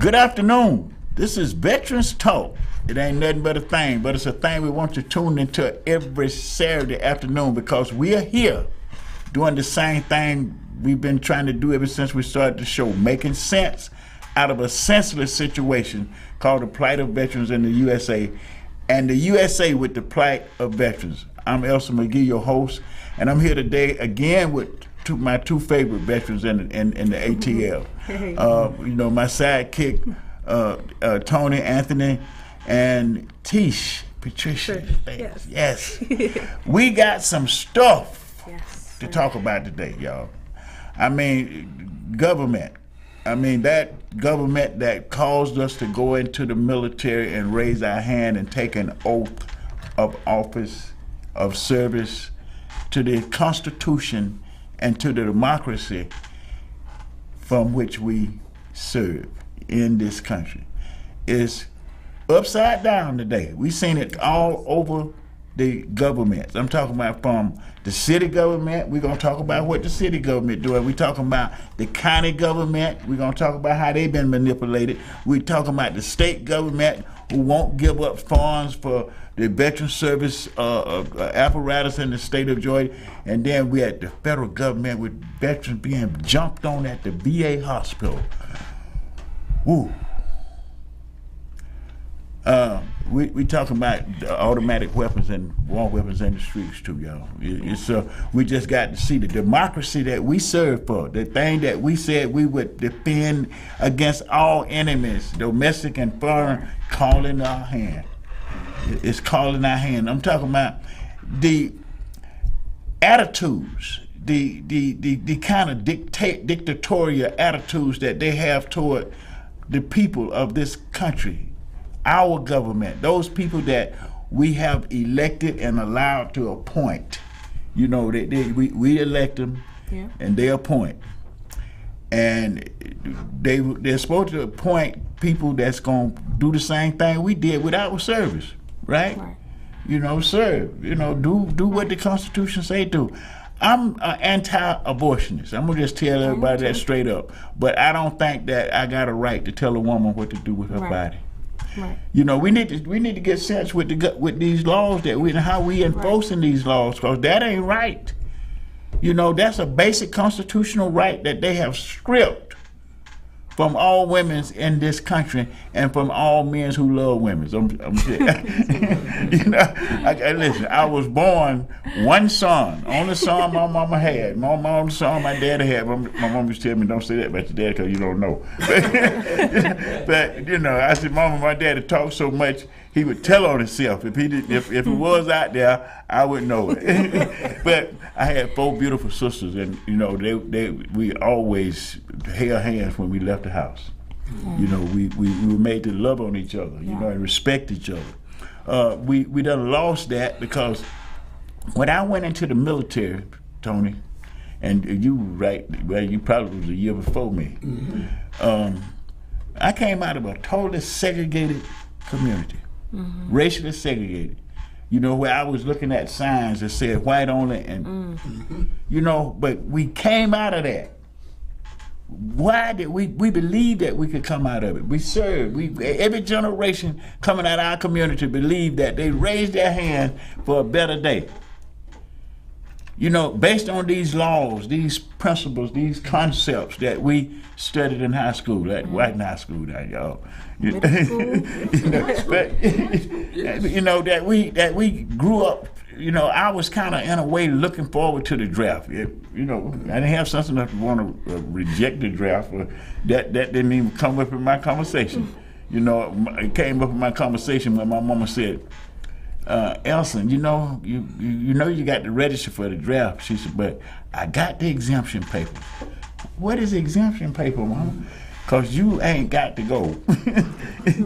Good afternoon. This is Veterans Talk. It ain't nothing but a thing, but it's a thing we want you to tune into every Saturday afternoon because we are here doing the same thing we've been trying to do ever since we started the show, making sense out of a senseless situation called the plight of veterans in the USA, and the USA with the plight of veterans. I'm Elsa McGee, your host, and I'm here today again with my two favorite veterans in the ATL. My sidekick, Tony, Anthony, and Patricia. Yes. We got some stuff to talk about today, y'all. I mean, government. That government that caused us to go into the military and raise our hand and take an oath of office, of service to the Constitution and to the democracy from which we serve in this country is upside down today. We've seen it all over the governments. I'm talking about from the city government. We're going to talk about what the city government doing. We're talking about the county government. We're going to talk about how they've been manipulated. We're talking about the state government who won't give up funds for the veteran service apparatus in the state of Georgia. And then we had the federal government with veterans being jumped on at the VA hospital. Woo. We talking about automatic weapons and war weapons in the streets too, y'all. We just got to see the democracy that we serve for, the thing that we said we would defend against all enemies, domestic and foreign, calling our hand. It's calling our hand. I'm talking about the attitudes, the kind of dictatorial attitudes that they have toward the people of this country. Our government, those people that we have elected and allowed to appoint. We elect them, and they appoint. And they're supposed to appoint people that's going to do the same thing we did with our service, right? Serve. Do what the Constitution say do. I'm an anti-abortionist. I'm going to just tell everybody that straight up. But I don't think that I got a right to tell a woman what to do with her body. Right. We need to get sense with these laws how we enforcing these laws, because that ain't right. That's a basic constitutional right that they have stripped from all women in this country and from all men who love women. Listen, I was born one son, only son my mama had. My only son my daddy had. My mom used to tell me, don't say that about your dad because you don't know. But I said, Mama, my daddy talked so much, he would tell on himself. If it was out there, I would know it. But I had 4 beautiful sisters, and we always held hands when we left the house. We were made to love on each other, and respect each other. We done lost that because when I went into the military, Tony, and you you probably was a year before me. Mm-hmm. I came out of a totally segregated community, racially segregated. Where I was looking at signs that said white only, and but we came out of that. Why did we believed that we could come out of it? We served. Every generation coming out of our community believed that they raised their hand for a better day. Based on these laws, these principles, these concepts that we studied in high school, that white in high school, that y'all. That we grew up. I was kind of in a way looking forward to the draft. I didn't have sense enough to want to reject the draft. That didn't even come up in my conversation. It came up in my conversation when my mama said, Elson, you got to register for the draft. She said, but I got the exemption paper. What is exemption paper, Mama? Because you ain't got to go.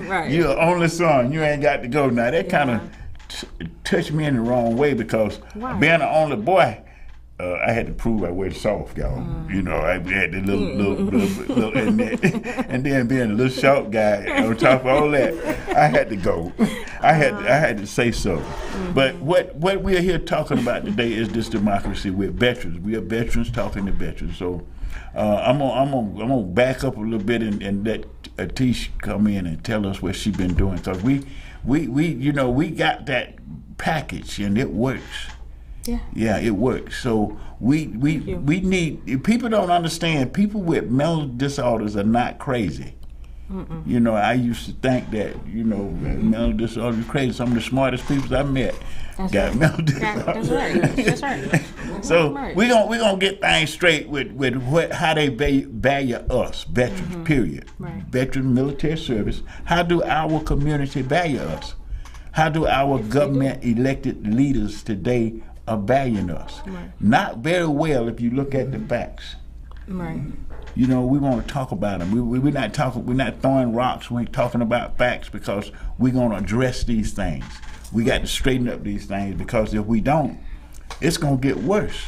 Right. You're the only son. You ain't got to go. Now, that kind of touched me in the wrong way because being the only boy, I had to prove I wasn't soft, y'all. I had the little and then being a little short guy on top of all that, I had to go. I had to say so. But what we're here talking about today is this democracy with veterans. We are veterans talking to veterans. So I'm gonna back up a little bit and let Atish come in and tell us what she been doing, because we got that package and it works. Yeah, it works. So we need, people don't understand, people with mental disorders are not crazy. You know, I used to think that, mental disorder is crazy. Some of the smartest people I met got mental disorders. That's right. So we're gonna get things straight with how they value us, veterans, period. Right. Veteran military service. How do our community value us? How do our government elected leaders today are valuing us? Right. Not very well if you look at the facts. Right. We want to talk about them. We're not talking. We're not throwing rocks. We're talking about facts, because we're going to address these things. We got to straighten up these things, because if we don't, it's going to get worse.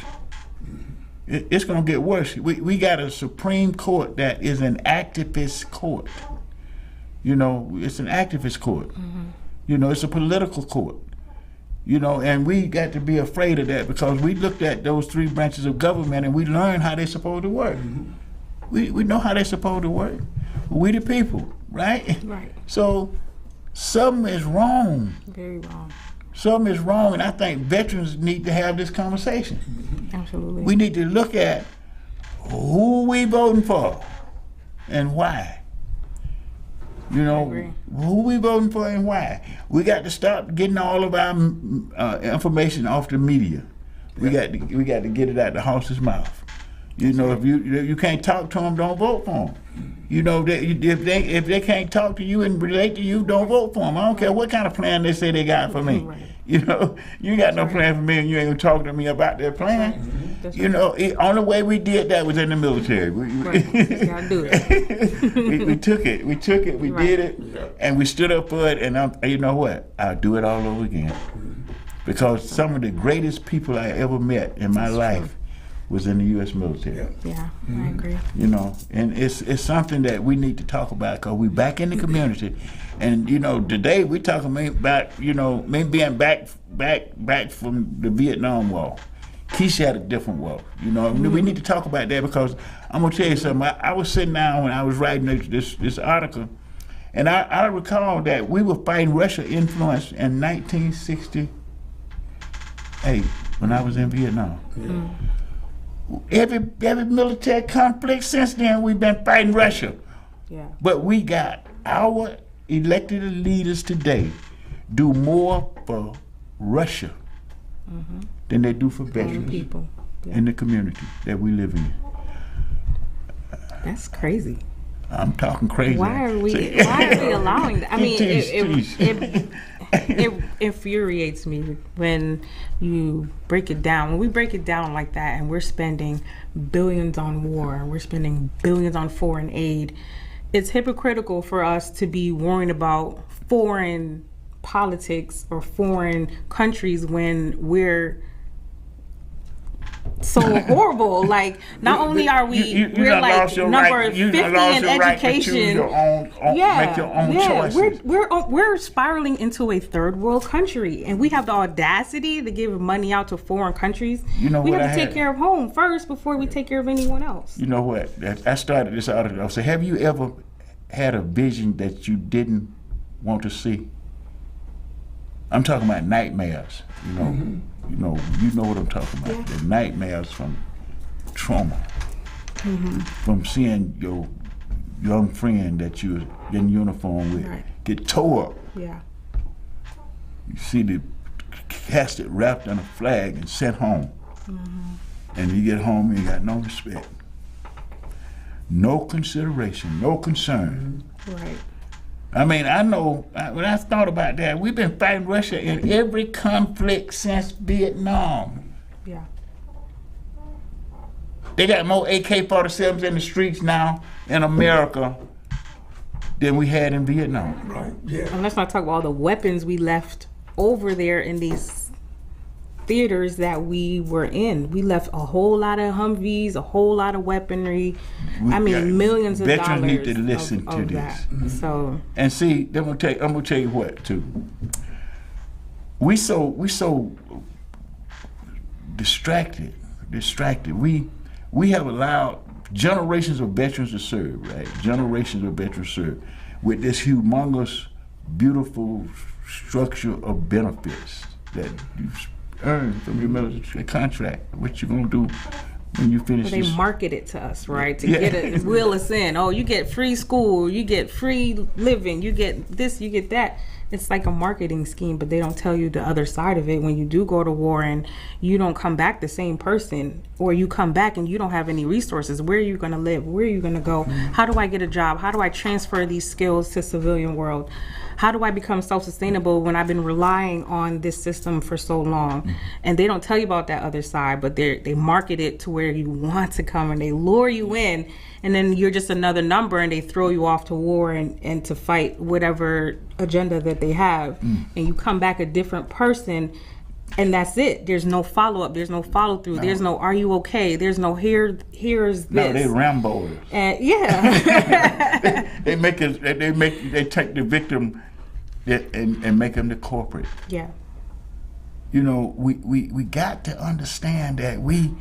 It's going to get worse. We got a Supreme Court that is an activist court. It's an activist court. It's a political court. And we got to be afraid of that, because we looked at those three branches of government and we learned how they're supposed to work. We know how they're supposed to work. We the people, right? Right. So something is wrong. Very wrong. Something is wrong, and I think veterans need to have this conversation. Absolutely. We need to look at who we voting for and why. Who we voting for and why. We got to stop getting all of our information off the media. We got to get it out the horse's mouth. If you can't talk to them, don't vote for them. If they can't talk to you and relate to you, don't vote for them. I don't care what kind of plan they say they got for me. Right. You got no plan for me, and you ain't gonna talk to me about their plan. Right. Only way we did that was in the military. Gotta do it. we took it. We Right. did it, and we stood up for it. And you know what? I'll do it all over again, because some of the greatest people I ever met in my life was in the U.S. military. Yeah, I agree. And it's something that we need to talk about, because we back in the community. And today we talking about me being back from the Vietnam War. Keisha had a different war. We need to talk about that, because I'm gonna tell you something. I was sitting down when I was writing this article, and I recall that we were fighting Russia influence in 1968 when I was in Vietnam. Every military conflict since then, we've been fighting Russia. Yeah. But we got our elected leaders today do more for Russia than they do for veterans People. Yeah. in the community that we live in. That's crazy. I'm talking crazy. Why are we allowing that? I mean, it infuriates me when you break it down. When we break it down like that, and we're spending billions on war, and we're spending billions on foreign aid, it's hypocritical for us to be worrying about foreign politics or foreign countries when we're so horrible. Like, not only are we're like number 50 in education. Make your own choices. We're spiraling into a third world country, and we have the audacity to give money out to foreign countries. We have to take care of home first before we take care of anyone else. You know what? I started this article. I said, have you ever had a vision that you didn't want to see? I'm talking about nightmares. You know what I'm talking about. Yeah. The nightmares from trauma, from seeing your young friend that you're in uniform with get tore up. Yeah. You see the casket wrapped in a flag and sent home. And you get home and you got no respect, no consideration, no concern. Right. I mean, I know, when I thought about that, we've been fighting Russia in every conflict since Vietnam. Yeah. They got more AK-47s in the streets now in America than we had in Vietnam. Right, yeah. And let's not talk about all the weapons we left over there in these theaters that we were in. We left a whole lot of Humvees, a whole lot of weaponry. Millions of dollars. Veterans need to listen to this. That. So, and see, I'm gonna tell you what too. We so distracted. We have allowed generations of veterans to serve, right? Generations of veterans serve with this humongous, beautiful structure of benefits that you earn from your military contract. What you gonna do when you finish They this? market it to us, right? To get it, wheel us in. Oh, you get free school, you get free living, you get this, you get that. It's like a marketing scheme, but they don't tell you the other side of it. When you do go to war and you don't come back the same person, or you come back and you don't have any resources, where are you going to live? Where are you going to go? How do I get a job? How do I transfer these skills to civilian world? How do I become self-sustainable when I've been relying on this system for so long? And they don't tell you about that other side, but they market it to where you want to come, and they lure you in, and then you're just another number, and they throw you off to war and to fight whatever agenda that they have. And you come back a different person, and that's it. There's no follow-up. There's no follow-through. No. There's no, are you okay? There's no, here's this. No, they Rambo's. And yeah. they take the victim and make them the corporate. Yeah. You know, we got to understand that we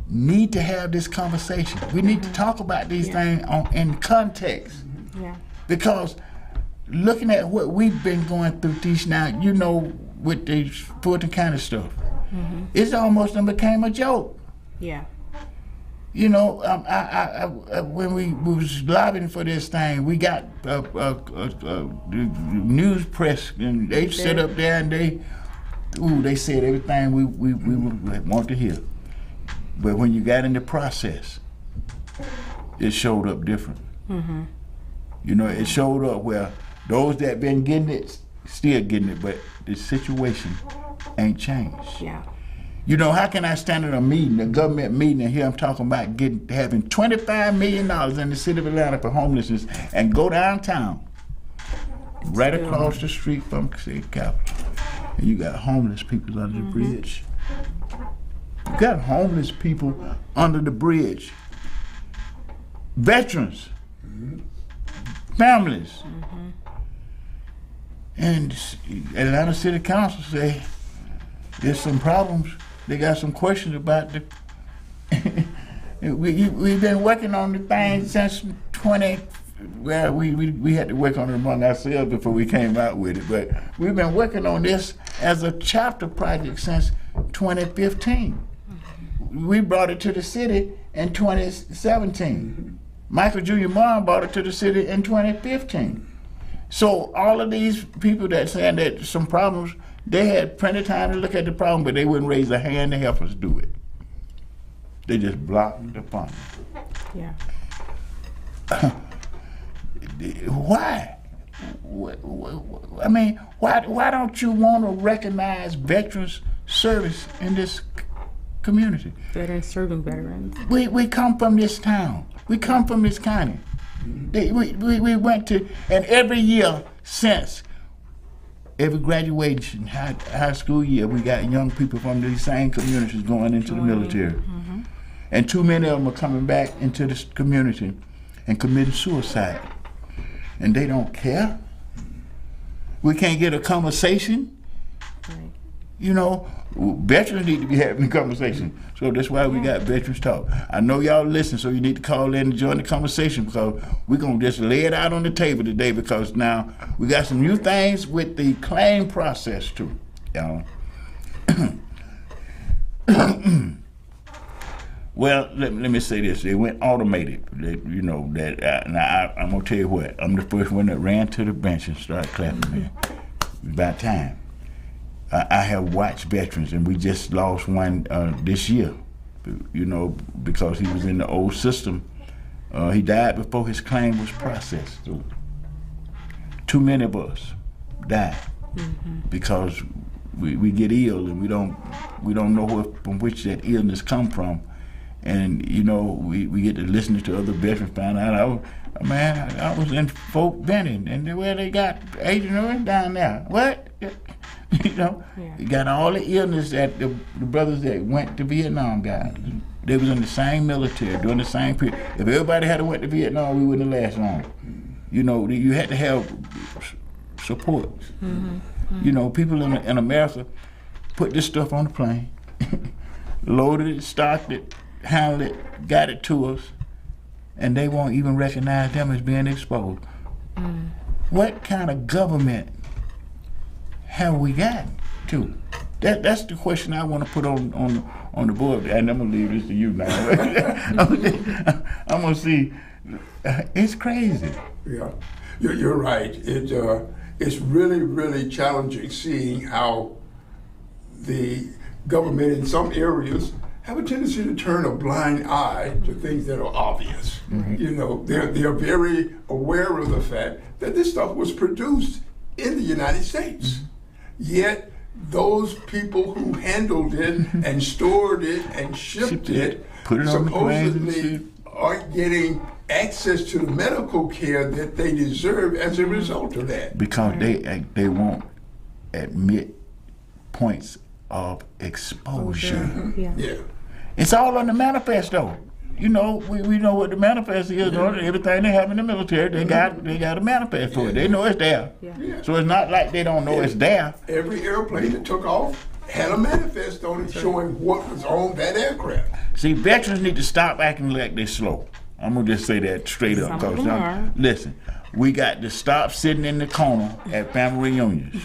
need to have this conversation. We need to talk about these things in context. Yeah. Because looking at what we've been going through these now, you know, with the Fulton County stuff, it's almost became a joke. Yeah. You know, when we was lobbying for this thing, we got the news press, and they sit up there and they said everything we want to hear. But when you got in the process, it showed up different. You know, it showed up where those that been getting it, still getting it, but the situation ain't changed. Yeah. You know, how can I stand at a meeting, a government meeting, and here I'm talking about having $25 million in the city of Atlanta for homelessness, and go downtown, right across the street from the city capitol, and you got homeless people under the bridge. You got homeless people under the bridge. Veterans, families. And Atlanta City Council say there's some problems. They got some questions about the. We've been working on the thing since 20. Well, we had to work on it among ourselves before we came out with it, but we've been working on this as a chapter project since 2015. We brought it to the city in 2017. Michael Jr. Mom brought it to the city in 2015. So all of these people that saying that some problems, they had plenty of time to look at the problem, but they wouldn't raise a hand to help us do it. They just blocked the funding. Yeah. Why? I mean, why don't you want to recognize veterans' service in this community? Veterans serving veterans. We come from this town. We come from this county. We went to, and every year since, every graduation, high school year, we got young people from these same communities going into the military. And too many of them are coming back into this community and committing suicide. And they don't care. We can't get a conversation. Right. You know, veterans need to be having a conversation. So that's why we got Veterans Talk. I know y'all listen, so you need to call in and join the conversation, because we're going to just lay it out on the table today, because now we got some new things with the claim process too, y'all. Well, let me say this. They went automated. You know, that now I'm going to tell you what. I'm the first one that ran to the bench and started clapping, man. It's about time. I have watched veterans, and we just lost one this year, you know, because he was in the old system. He died before his claim was processed. So too many of us die because we get ill, and we don't know from which that illness come from. And, you know, we get to listen to other veterans, find out, I was in Fort Benning, and where they got Agent down there. What? You know, you got all the illness that the brothers that went to Vietnam got. They was in the same military during the same period. If everybody had went to Vietnam, we wouldn't have lasted long. You know, you had to have support. You know, people in America put this stuff on the plane, loaded it, stocked it, handled it, got it to us, and they won't even recognize them as being exposed. What kind of government have we gotten to? That's the question I want to put on the board, and I'm gonna leave this to you now. I'm gonna see. It's crazy. Yeah, you're right. It's really, really challenging seeing how the government in some areas have a tendency to turn a blind eye to things that are obvious. You know, they're very aware of the fact that this stuff was produced in the United States. Yet those people who handled it and stored it and shipped it put it on the supposedly aren't getting access to the medical care that they deserve as a result of that. Because they won't admit points of exposure. Yeah. It's all on the manifesto. You know, we know what the manifest is. Everything they have in the military, they got a manifest for it. They know it's there. Yeah. So it's not like they don't know it's there. Every airplane that took off had a manifest on it showing what was on that aircraft. See, veterans need to stop acting like they're slow. I'm gonna just say that straight up. Some of them are. Listen, we got to stop sitting in the corner at family reunions.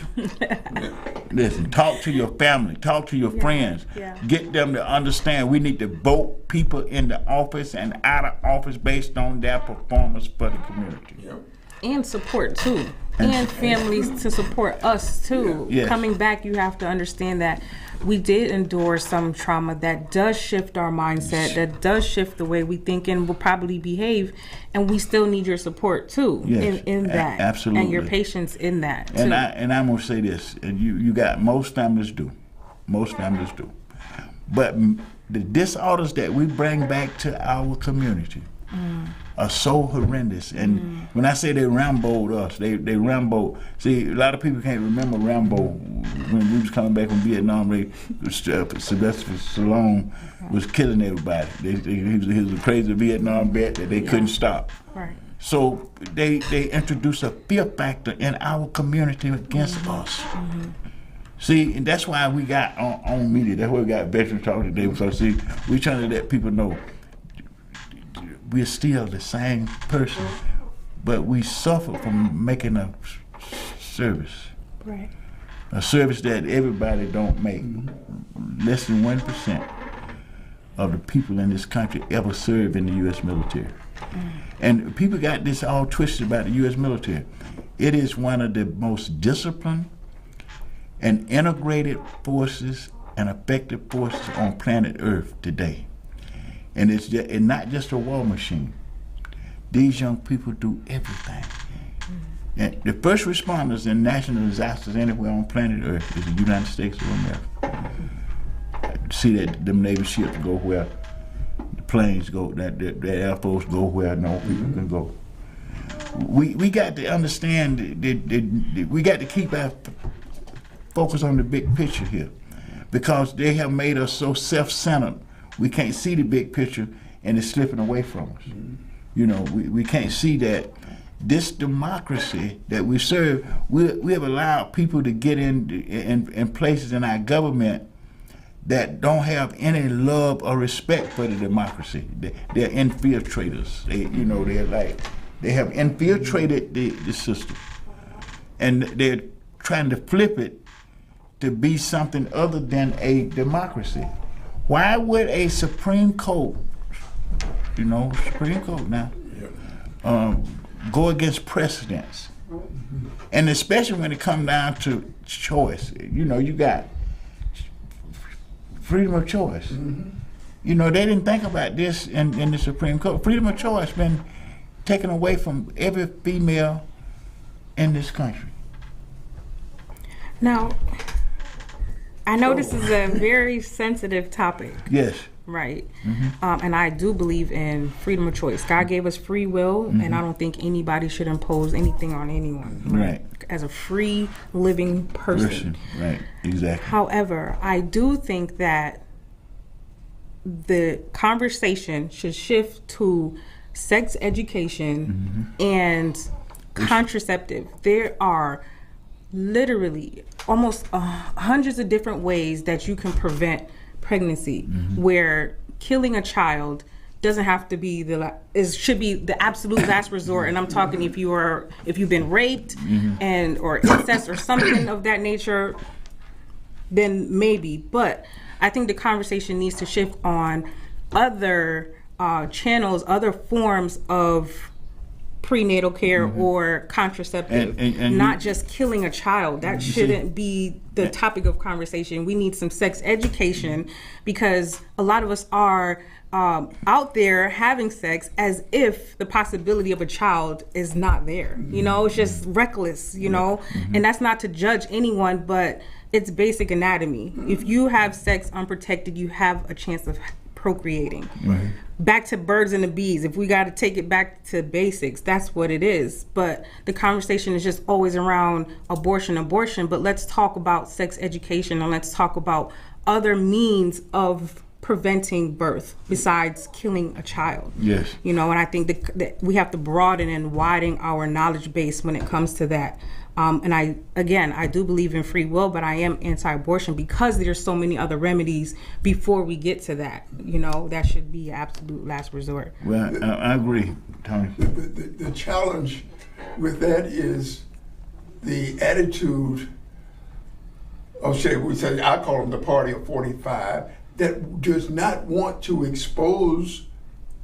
Listen, talk to your family, talk to your friends. Yeah. Get them to understand we need to vote people in the office and out of office based on their performance for the community. Yep. And support too. And families to support us too. Yes. Coming back, you have to understand that we did endure some trauma that does shift our mindset, that does shift the way we think and will probably behave, and we still need your support too. Yes, in that. absolutely. And your patience in that too. And I'm gonna say this, and you got most families do. But the disorders that we bring back to our community are so horrendous. And when I say they Rambo'd us, they Rambo. See, a lot of people can't remember Rambo when we was coming back from Vietnam. Sylvester Stallone was killing everybody. He was a crazy Vietnam vet that they couldn't stop. Right. So they introduce a fear factor in our community against us. See, and that's why we got on media. That's why we got Veterans Talk today. Because see, we trying to let people know we're still the same person, but we suffer from making a service. Right. A service that everybody don't make. Less than 1% of the people in this country ever serve in the U.S. military. And people got this all twisted about the U.S. military. It is one of the most disciplined and integrated forces and effective forces on planet Earth today. And it's not just a war machine. These young people do everything. And the first responders in national disasters anywhere on planet Earth is the United States of America. See that them Navy ships go where the planes go, that Air Force go where no people can go. We got to understand that we got to keep our focus on the big picture here, because they have made us so self-centered. We can't see the big picture, and it's slipping away from us. You know, we can't see that this democracy that we serve, we have allowed people to get in places in our government that don't have any love or respect for the democracy. They're infiltrators. They have infiltrated the system, and they're trying to flip it to be something other than a democracy. Why would a Supreme Court, Supreme Court now, go against precedents? And especially when it comes down to choice. You got freedom of choice. They didn't think about this in the Supreme Court. Freedom of choice been taken away from every female in this country. Now, I know this is a very sensitive topic. Yes. Right. And I do believe in freedom of choice. God gave us free will, and I don't think anybody should impose anything on anyone. Right. As a free living person. Right, exactly. However, I do think that the conversation should shift to sex education and contraceptive. There are literally almost hundreds of different ways that you can prevent pregnancy, where killing a child doesn't have to be should be the absolute last resort. And I'm talking if you've been raped and or incest or something of that nature, then maybe. But I think the conversation needs to shift on other channels, other forms of prenatal care or contraceptive, and not just killing a child. That shouldn't be the topic of conversation. We need some sex education, because a lot of us are out there having sex as if the possibility of a child is not there. You know, it's just reckless, you know, and that's not to judge anyone, but it's basic anatomy. If you have sex unprotected, you have a chance of procreating. Right. Back to birds and the bees. If we got to take it back to basics, that's what it is. But the conversation is just always around abortion. But let's talk about sex education, and let's talk about other means of preventing birth besides killing a child. Yes. You know, and I think that we have to broaden and widen our knowledge base when it comes to that. And I do believe in free will, but I am anti-abortion because there's so many other remedies before we get to that. You know, that should be absolute last resort. Well, I agree, Tony. The challenge with that is the attitude of, I call them the party of 45, that does not want to expose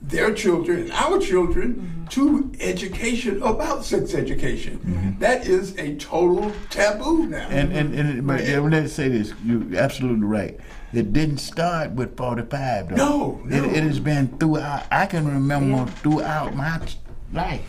their children and our children to education about sex education. That is a total taboo now. But let's say this, you're absolutely right. It didn't start with 45 though. No. It has been throughout. I can remember throughout my life.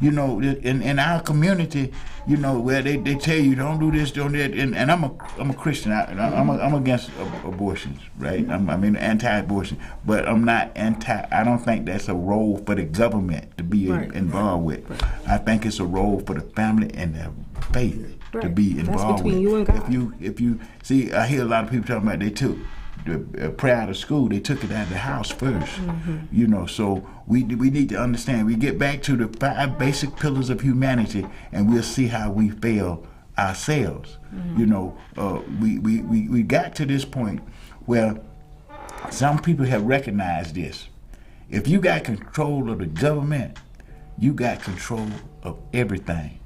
You know, in our community, you know, where they tell you don't do this, don't that, and I'm a Christian. I'm against abortions, right? I mean anti-abortion, but I'm not anti. I don't think that's a role for the government to be involved with. Right. I think it's a role for the family and the faith to be involved that's between with. You and God. If you see, I hear a lot of people talking about they took the prayer out of school, they took it out of the house first. You know, so we need to understand. We get back to the 5 basic pillars of humanity, and we'll see how we fail ourselves. You know, we got to this point where some people have recognized this. If you got control of the government, you got control of everything.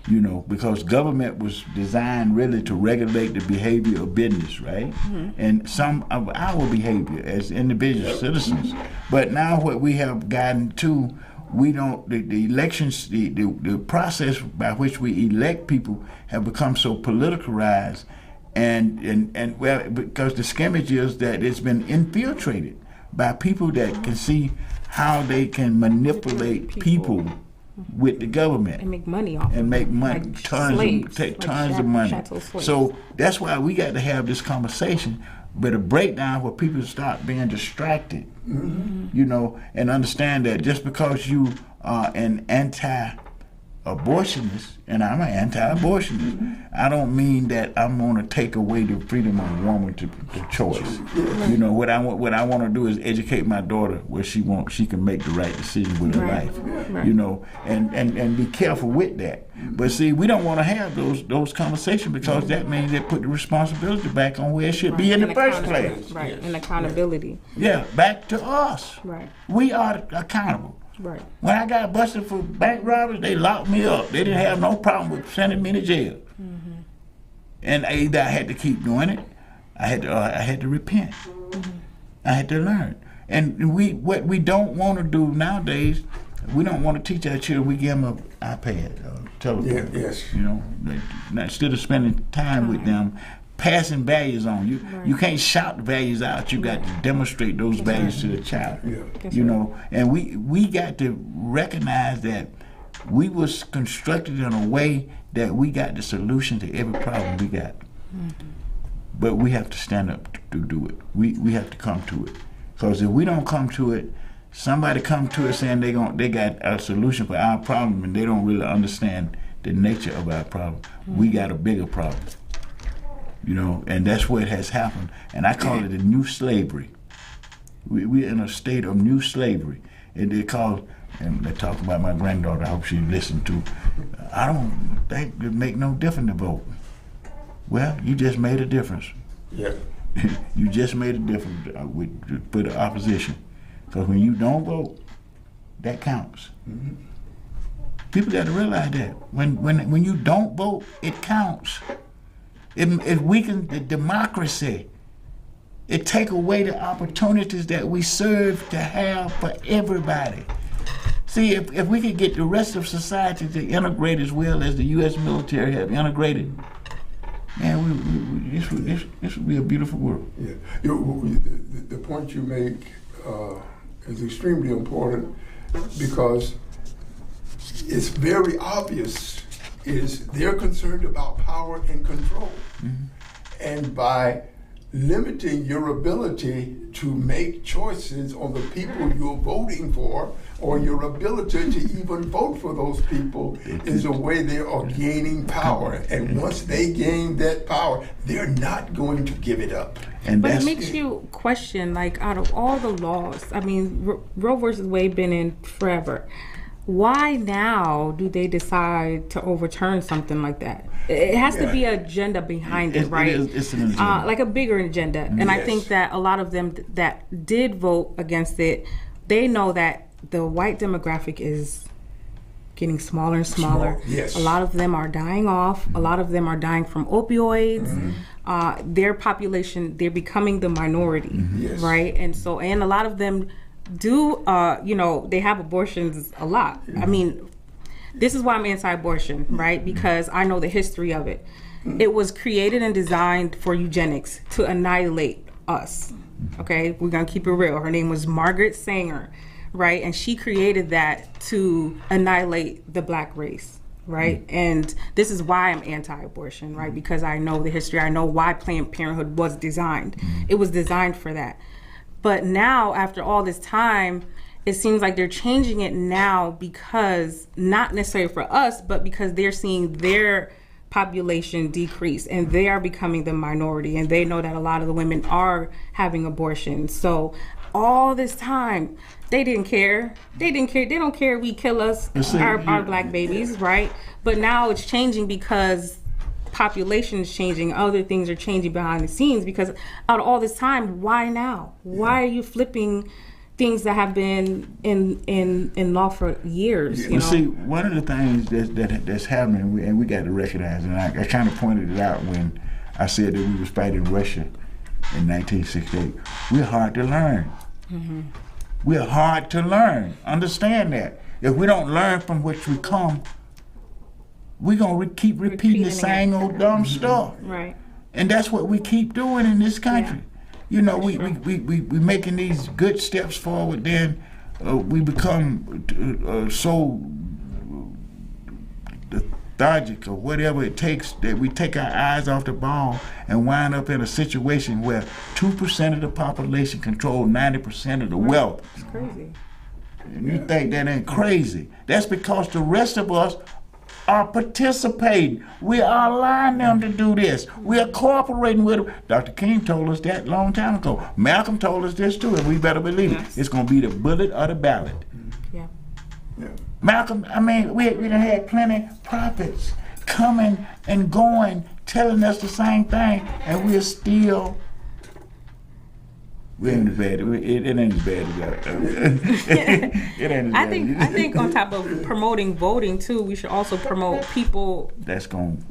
You know, because government was designed really to regulate the behavior of business, right? And some of our behavior as individual citizens. But now what we have gotten to, we don't, the elections, the process by which we elect people have become so politicalized, and well, because the skimmage is that it's been infiltrated by people that can see how they can manipulate people with the government and make money off and make money, like tons of money. So that's why we got to have this conversation, but a breakdown where people start being distracted, you know, and understand that just because you are an anti-abortionist, and I'm an anti-abortionist, I don't mean that I'm going to take away the freedom of a woman to choice. You know, what I want to do is educate my daughter where she can make the right decision with her life. You know, and be careful with that. But see, we don't want to have those conversations, because that means they put the responsibility back on where it should be in the first place. Right, and accountability. Yeah, back to us. Right. We are accountable. Right. When I got busted for bank robbery, they locked me up. They didn't have no problem with sending me to jail. And either I had to keep doing it, I had to repent. I had to learn. And what we don't want to do nowadays, we don't want to teach our children. We give them an iPad, telephone. Yes. You know, instead of spending time with them, passing values on you. You can't shout the values out. You got to demonstrate those values to the child. You know, and we got to recognize that we was constructed in a way that we got the solution to every problem we got. But we have to stand up to do it. We have to come to it. Because if we don't come to it, somebody come to us saying they got a solution for our problem, and they don't really understand the nature of our problem. We got a bigger problem. You know, and that's what has happened. And I call it a new slavery. We're in a state of new slavery. And they talk about my granddaughter, I hope she listened to. I don't think it make no difference to vote. Well, you just made a difference. Yeah. You just made a difference for the opposition. Because when you don't vote, that counts. People got to realize that. When you don't vote, it counts. It weakens the democracy. It take away the opportunities that we serve to have for everybody. See, if we could get the rest of society to integrate as well as the U.S. military have integrated, man, this would be a beautiful world. Yeah, the point you make is extremely important because it's very obvious is they're concerned about power and control. And by limiting your ability to make choices on the people you're voting for, or your ability to even vote for those people, is a way they are gaining power. And once they gain that power, they're not going to give it up. But it makes you question, like, out of all the laws, I mean, Roe versus Wade been in forever. Why now do they decide to overturn something like that? It has to be an agenda behind it, right? It's an agenda. Like a bigger agenda. And I think that a lot of them that did vote against it, they know that the white demographic is getting smaller and smaller. Yes. A lot of them are dying off. A lot of them are dying from opioids. Their population, they're becoming the minority, right? And a lot of them do, they have abortions a lot. I mean, this is why I'm anti-abortion, right? Because I know the history of it. It was created and designed for eugenics to annihilate us. Okay, we're gonna keep it real. Her name was Margaret Sanger, right? And she created that to annihilate the black race, right? And this is why I'm anti-abortion, right? Because I know the history. I know why Planned Parenthood was designed. It was designed for that. But now, after all this time, it seems like they're changing it now because, not necessarily for us, but because they're seeing their population decrease and they are becoming the minority, and they know that a lot of the women are having abortions. So all this time, they didn't care. They don't care if we kill our black babies, right? But now it's changing because population is changing, other things are changing behind the scenes, because out of all this time, why now? Why are you flipping things that have been in law for years? You know? See, one of the things that's happening, and we got to recognize, and I kind of pointed it out when I said that we was fighting Russia in 1968. We're hard to learn. We're hard to learn. Understand that. If we don't learn from which we come, we're going to keep repeating the same old dumb stuff. Right. And that's what we keep doing in this country. You know, we making these good steps forward, then we become so lethargic or whatever it takes that we take our eyes off the ball and wind up in a situation where 2% of the population control 90% of the wealth. It's crazy. And you think that ain't crazy. That's because the rest of us are participating. We are allowing them to do this. We are cooperating with them. Dr. King told us that a long time ago. Malcolm told us this too, and we better believe it. It's going to be the bullet or the ballot. Yeah. Malcolm, I mean, we done had plenty prophets coming and going, telling us the same thing, and we're still. It ain't as bad. It ain't as bad as it ain't as bad. I think on top of promoting voting too, we should also promote people that's going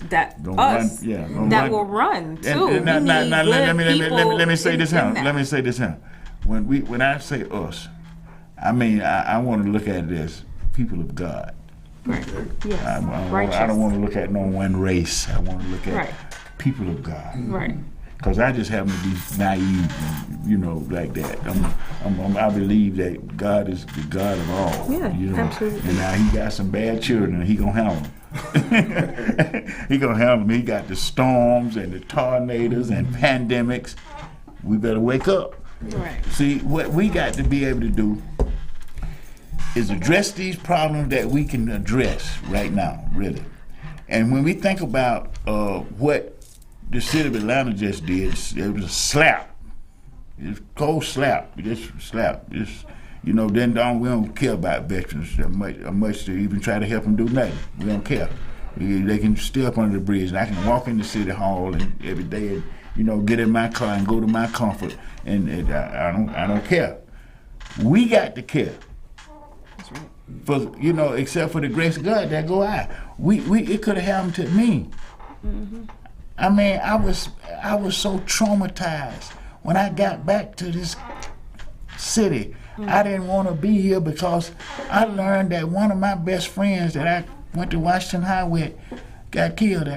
that will run too. Let me say this here. When I say us, I mean I want to look at it as people of God. Right. Yes. I don't want to look at no one race. I want to look at people of God. Right. Because I just happen to be naive, and, like that. I believe that God is the God of all. Yeah, absolutely. And now He got some bad children, and He gonna handle them. He gonna handle them. He got the storms and the tornadoes and pandemics. We better wake up. Right. See, what we got to be able to do is address these problems that we can address right now, really. And when we think about what the city of Atlanta just did, it was a slap. It's a cold slap. Just slap. Just, we don't care about veterans that much to even try to help them do nothing. We don't care. They can stay up under the bridge, and I can walk in the city hall and every day and, get in my car and go to my comfort, and I don't care. We got to care. That's right. For except for the grace of God that go out. It could have happened to me. Mm-hmm. I mean, I was so traumatized when I got back to this city. I didn't want to be here because I learned that one of my best friends that I went to Washington High with got killed.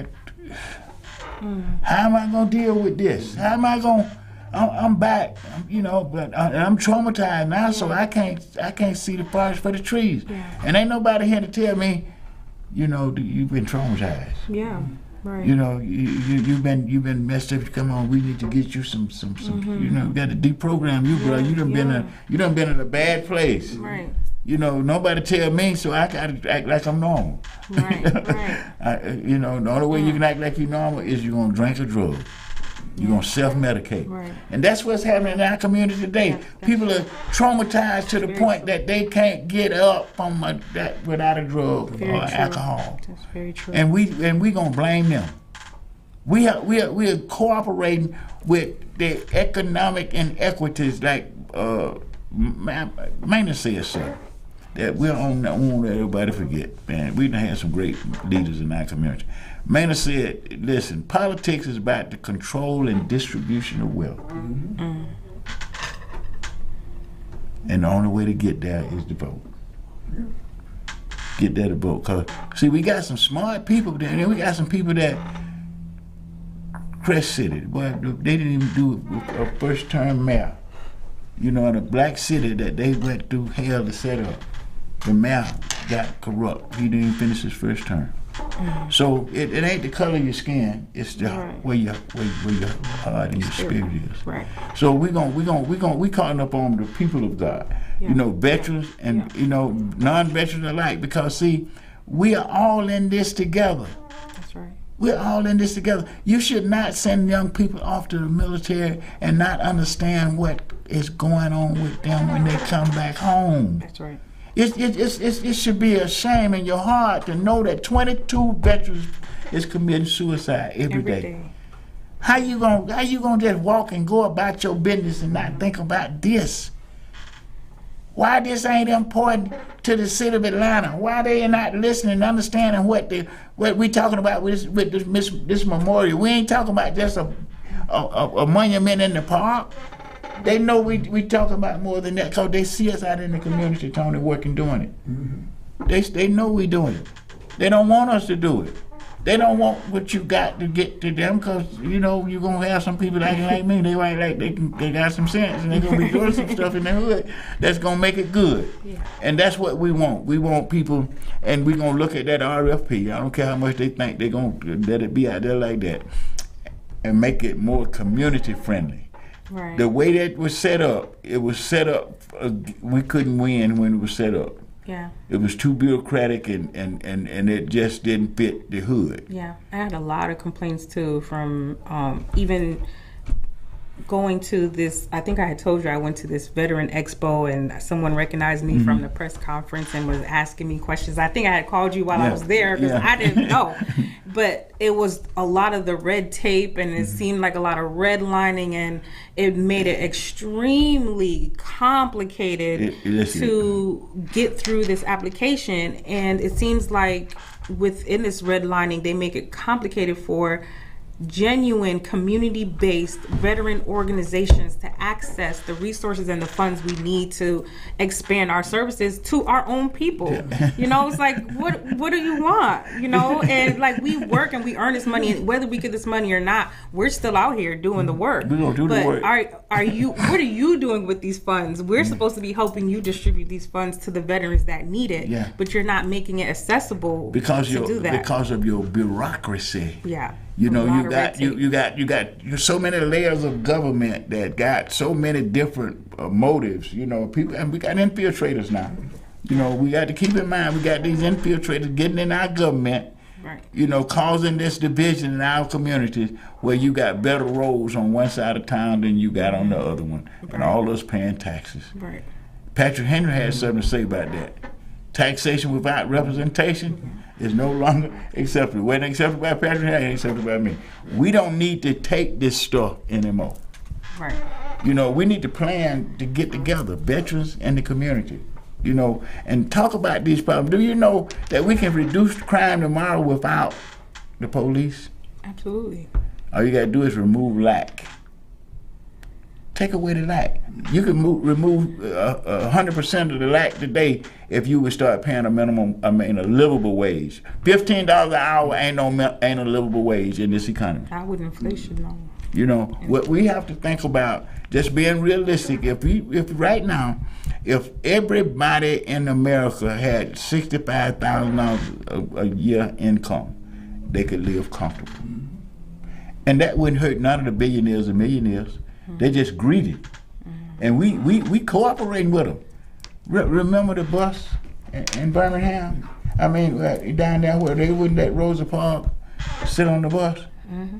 How am I gonna deal with this? How am I gonna? I'm back, but I'm traumatized now, so I can't see the forest for the trees. Yeah. And ain't nobody here to tell me, you've been traumatized. Yeah. Right. You've been messed up. Come on, we need to get you some. Got to deprogram you, bro. You done been in a bad place. Right. Nobody tell me, so I gotta act like I'm normal. Right. The only way you can act like you're normal is you're gonna drink a drug. You're gonna self-medicate. Right. And that's what's happening in our community today. People are traumatized to the point that they can't get up from that without a drug or alcohol. That's very true. And we gonna blame them. We are cooperating with the economic inequities, like Maynard said so. That we don't want everybody to forget, man. We done had some great leaders in our community. Maynard said, listen, politics is about the control and distribution of wealth. Mm-hmm. And the only way to get there is to vote. Get there to vote. Cause, see, we got some smart people there, and we got some people that Crest City, boy, they didn't even do a first-term mayor. In a black city that they went through hell to set up. The mayor got corrupt. He didn't even finish his first term. So it ain't the color of your skin. It's the where your heart and your spirit is. Right. So we calling up on the people of God. Yeah. Veterans and non-veterans alike. Because see, we are all in this together. That's right. We're all in this together. You should not send young people off to the military and not understand what is going on with them when they come back home. That's right. It should be a shame in your heart to know that 22 veterans is committing suicide every day. How you gonna just walk and go about your business and not think about this? Why this ain't important to the city of Atlanta? Why they not listening and understanding what we talking about with this memorial? We ain't talking about just a monument in the park. They know we talking about more than that because they see us out in the community, Tony, working, doing it. Mm-hmm. They know we doing it. They don't want us to do it. They don't want what you got to get to them because, you're going to have some people acting like me. They ain't like they got some sense and they're going to be doing some stuff in their hood that's going to make it good. Yeah. And that's what we want. We want people, and we're going to look at that RFP. I don't care how much they think they're going to let it be out there like that and make it more community friendly. Right. The way that was set up, we couldn't win when it was set up. Yeah. It was too bureaucratic and it just didn't fit the hood. Yeah. I had a lot of complaints too from even going to this, I think I had told you I went to this veteran expo and someone recognized me from the press conference and was asking me questions. I think I had called you while I was there because I didn't know. But it was a lot of the red tape and it seemed like a lot of redlining and it made it extremely complicated to get through this application. And it seems like within this redlining, they make it complicated for genuine community-based veteran organizations to access the resources and the funds we need to expand our services to our own people. It's like, what do you want? And like we work and we earn this money, and whether we get this money or not, we're still out here doing the work. We're gonna do the work. What are you doing with these funds? We're supposed to be helping you distribute these funds to the veterans that need it, but you're not making it accessible because of your bureaucracy. Yeah. You got so many layers of government that got so many different motives. People, and we got infiltrators now. We got to keep in mind we got these infiltrators getting in our government. Right. Causing this division in our communities where you got better roads on one side of town than you got on the other one, and all those paying taxes. Right. Patrick Henry had something to say about that. Taxation without representation is no longer accepted. It wasn't accepted by Patrick Henry, it ain't accepted by me. We don't need to take this stuff anymore. Right. You know, we need to plan to get together, veterans and the community, you know, and talk about these problems. Do you know that we can reduce crime tomorrow without the police? Absolutely. All you got to do is remove lack. Take away the lack. You can remove 100% of the lack today if you would start paying a livable wage. $15 an hour ain't a livable wage in this economy. Not with inflation, no. You know, what we have to think about, just being realistic. If right now, if everybody in America had $65,000 a year income, they could live comfortable, and that wouldn't hurt none of the billionaires and millionaires. They just greedy, and we cooperating with them. Remember the bus in Birmingham? I mean, down there where they wouldn't let Rosa Parks sit on the bus,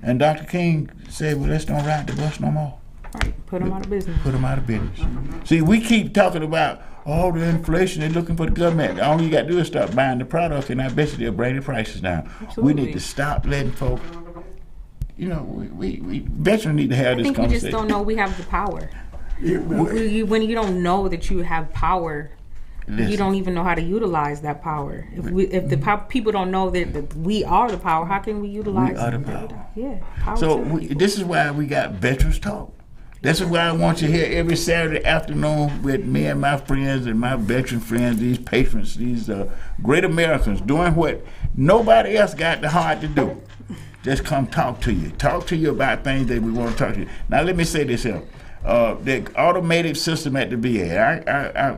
and Dr. King said, "Well, let's don't ride the bus no more." Right, put them out of business. Put them out of business. See, we keep talking about the inflation. They're looking for the government. All you got to do is start buying the product, and I bet you they'll bring the prices down. Absolutely. We need to stop letting folks. You know, we veterans need to have this conversation. I think we just don't know we have the power. When you don't know that you have power, you don't even know how to utilize that power. If the people don't know that we are the power, how can we utilize? We are the power. Yeah. Power so this is why we got Veterans Talk. This is why I want you here every Saturday afternoon with me and my friends and my veteran friends, these patrons, these great Americans doing what nobody else got the heart to do. Just come talk to you about things that we want to talk to you. Now let me say this here. The automated system at the VA,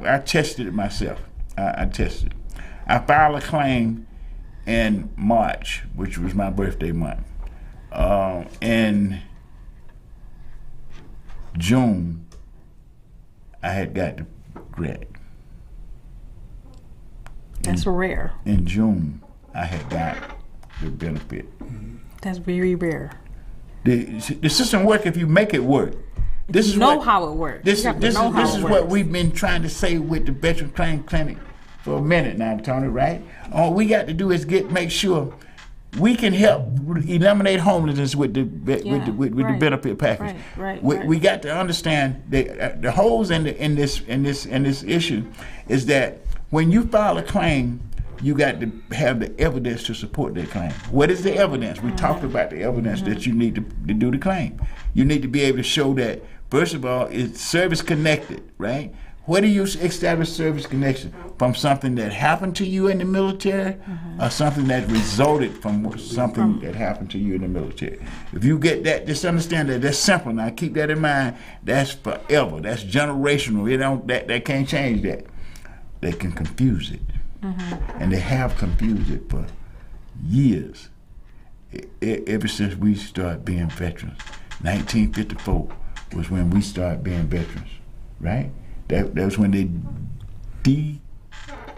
I tested it myself. I tested it. I filed a claim in March, which was my birthday month. In June, I had got the grant. That's rare. In June, I had got the benefit. That's very rare. The system works if you make it work. This is how it works. This is what we've been trying to say with the Veteran Claim Clinic for a minute now, Tony, right? All we got to do is make sure we can help eliminate homelessness with the benefit package. We got to understand the holes in this issue is that when you file a claim, you got to have the evidence to support that claim. What is the evidence? We talked about the evidence that you need to do the claim. You need to be able to show that, first of all, it's service connected, right? Where do you establish service connection? From something that happened to you in the military or something that resulted from something that happened to you in the military? If you get that, just understand that that's simple. Now keep that in mind. That's forever. That's generational. That can't change that. They can confuse it. And they have confused it for years, ever since we started being veterans. 1954 was when we started being veterans, right? That was when they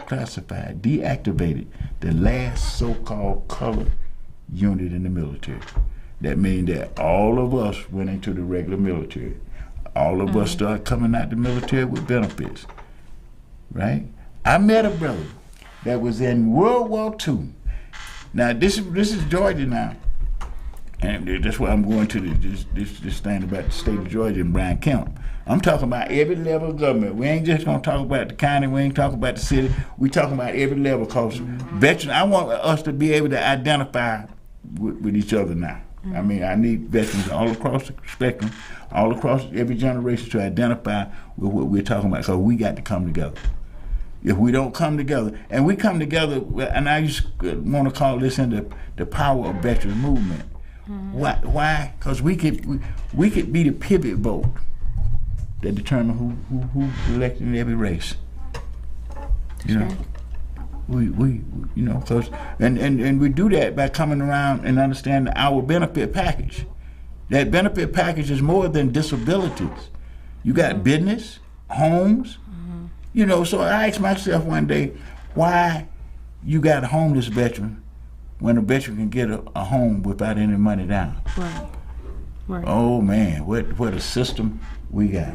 deactivated the last so-called colored unit in the military. That means that all of us went into the regular military. All of us started coming out the military with benefits, right? I met a brother that was in World War II. Now this is Georgia now, and that's why I'm going to this thing about the state of Georgia and Brian Kemp. I'm talking about every level of government. We ain't just gonna talk about the county. We ain't talking about the city. We talking about every level. Cause veterans, I want us to be able to identify with each other now. I mean, I need veterans all across the spectrum, all across every generation to identify with what we're talking about. So we got to come together. If we don't come together, and we come together, and I just want to call this in the power of veteran movement. Why? Because we could be the pivot vote that determine who elected in every race. You know, cause and we do that by coming around and understanding our benefit package. That benefit package is more than disabilities. You got business, homes. You know, so I asked myself one day, why you got a homeless veteran when a veteran can get a home without any money down? Right. Oh man, what a system we got.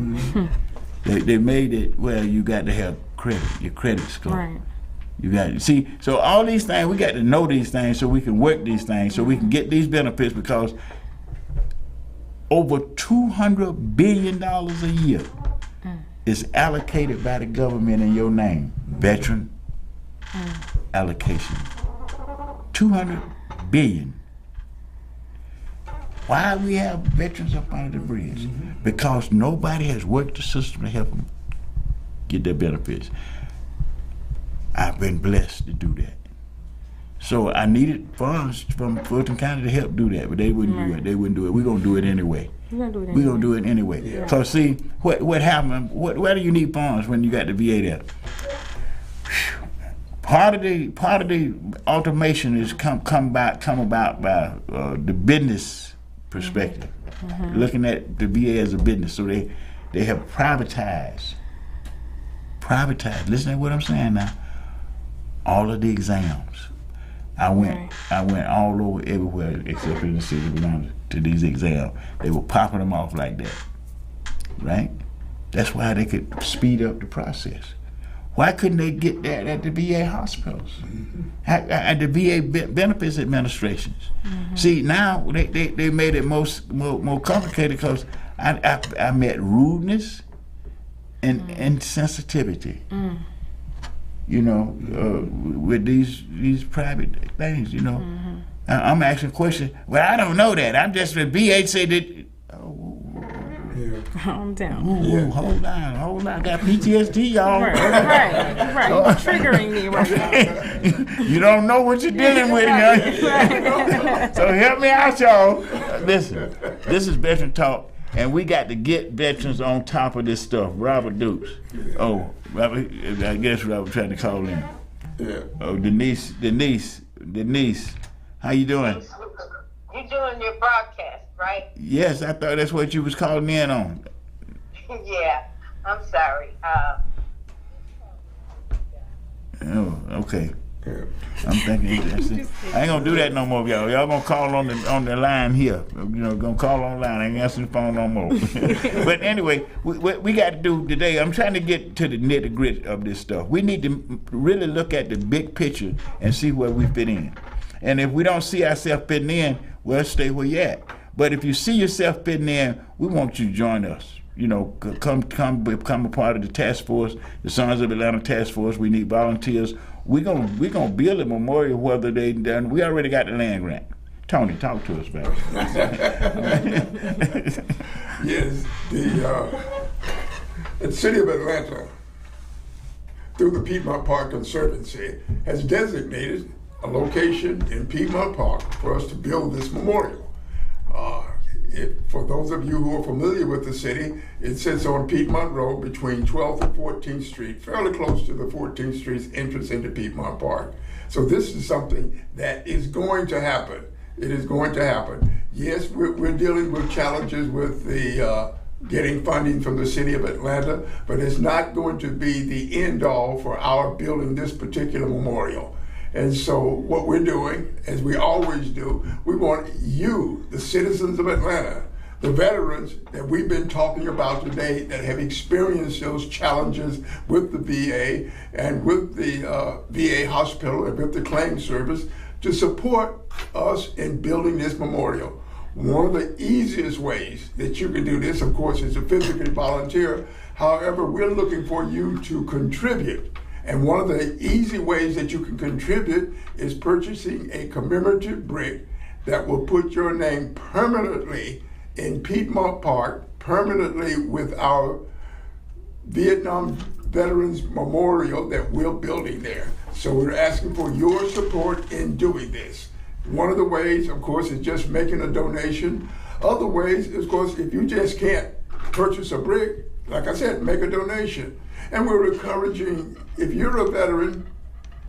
They made it where you got to have credit, your credit score. Right. You got to see. So all these things, we got to know these things so we can work these things, so we can get these benefits, because over $200 billion a year is allocated by the government in your name. Veteran allocation. $200 billion. Why we have veterans up under the bridge? Because nobody has worked the system to help them get their benefits. I've been blessed to do that. So I needed funds from Fulton County to help do that, but they wouldn't do it. They wouldn't do it. We're gonna do it anyway. We're gonna do it anyway. Yeah. So see, what happened? Where do you need funds when you got the VA there? Part of the automation is come about by the business perspective, looking at the VA as a business. So they have privatized. Listen to what I'm saying now. All of the exams. I went all over everywhere except in the city belonging to these exams. They were popping them off like that, right? That's why they could speed up the process. Why couldn't they get that at the VA hospitals, at the VA benefits administrations? See, now they made it more complicated because I met rudeness and insensitivity. You know, with these private things, you know. I'm asking questions. Well, I don't know that. I'm just the VA said that. Calm down. Hold on. I got PTSD, y'all. Right. You're triggering me right now. You don't know what you're dealing with, right? So help me out, y'all. Listen, this is Veteran Talk, and we got to get veterans on top of this stuff. Robert Dukes. Oh, Robert, I guess Robert tried to call in. Yeah. Oh, Denise. How you doing? You're doing your broadcast, right? Yes, I thought that's what you was calling in on. Yeah, I'm sorry. Oh, okay. Yeah. I'm thinking I ain't gonna do that no more, y'all. Y'all gonna call on the line here. You know, gonna call on the line. I ain't answering the phone no more. But anyway, we got to do today. I'm trying to get to the nitty gritty of this stuff. We need to really look at the big picture and see where we fit in. And if we don't see ourselves fitting in, well, stay where you at. But if you see yourself fitting in, we want you to join us. You know, come become a part of the task force, the Sons of Atlanta task force. We need volunteers. We're gonna build a memorial whether they done. We already got the land grant. Tony, talk to us about it. Yes, the City of Atlanta, through the Piedmont Park Conservancy, has designated a location in Piedmont Park for us to build this memorial. For those of you who are familiar with the city, it sits on Piedmont Road between 12th and 14th Street, fairly close to the 14th Street's entrance into Piedmont Park. So this is something that is going to happen. It is going to happen. Yes, we're dealing with challenges with the getting funding from the City of Atlanta, but it's not going to be the end all for our building this particular memorial. And so what we're doing, as we always do, we want you, the citizens of Atlanta, the veterans that we've been talking about today that have experienced those challenges with the VA and with the VA hospital and with the claim service, to support us in building this memorial. One of the easiest ways that you can do this, of course, is to physically volunteer. However, we're looking for you to contribute. And one of the easy ways that you can contribute is purchasing a commemorative brick that will put your name permanently in Piedmont Park, permanently with our Vietnam Veterans Memorial that we're building there. So we're asking for your support in doing this. One of the ways, of course, is just making a donation. Other ways, of course, if you just can't purchase a brick, like I said, make a donation. And we're encouraging, if you're a veteran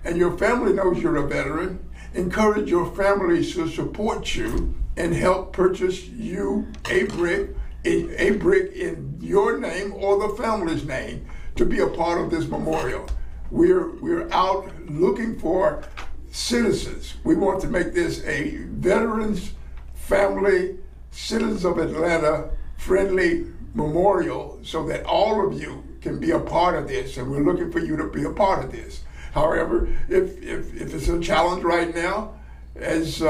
and your family knows you're a veteran, encourage your families to support you and help purchase you a brick in your name or the family's name to be a part of this memorial. We're out looking for citizens. We want to make this a veterans, family, Citizens of Atlanta friendly memorial so that all of you can be a part of this, and we're looking for you to be a part of this. However, if it's a challenge right now, as